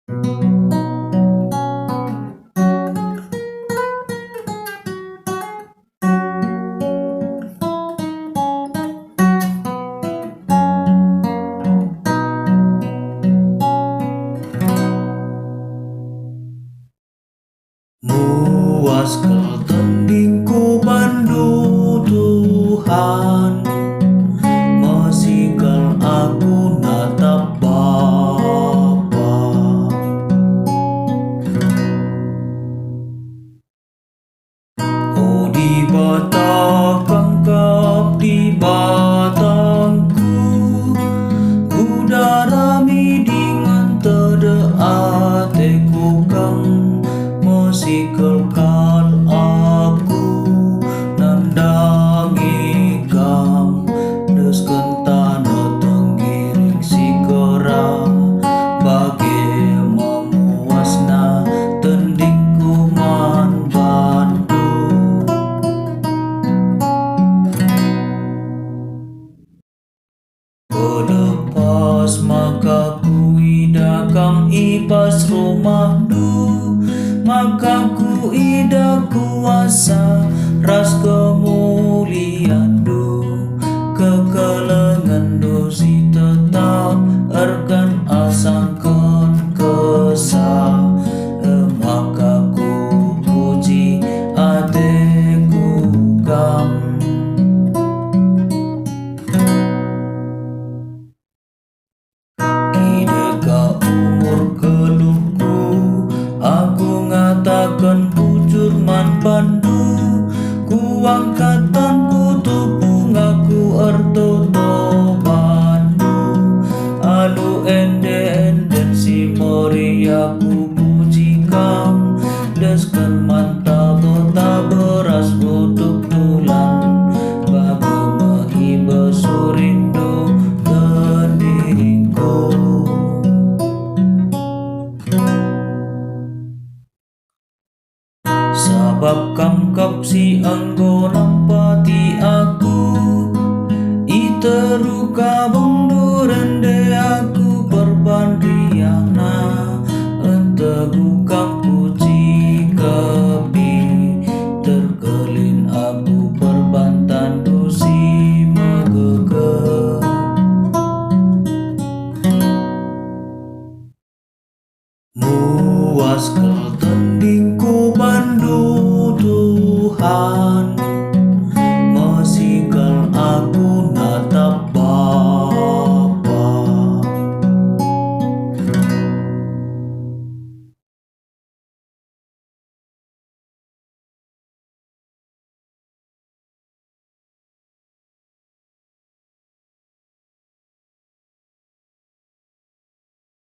Muas tandingku bandu Tuhan, masikal aku natap Bapa. Oh di bata kangkap di batangku, kudarami dengan tede ateku kang musikalkan aku nandangi kam desken tanah tenggiring sikora bage memuasna tendingku man bandu. Pelepas maka ku idakam ipas rumahdu, maka ku ida kuasa ras kemuliandu, kekelengan dosi tetap erkan asangkan kesah. Maka ku puji ateku kam. Kideka umur keluhku, aku ngatakan bujur man pandu, ku angkatan ku tupung aku ertoto bandu. Alu ende si mori aku puji kam, desken mantap tak beras untuk tulang, bagu mehiba surindo tendingku. Sabab kangkap si anggo nampati aku, iteruka bengduren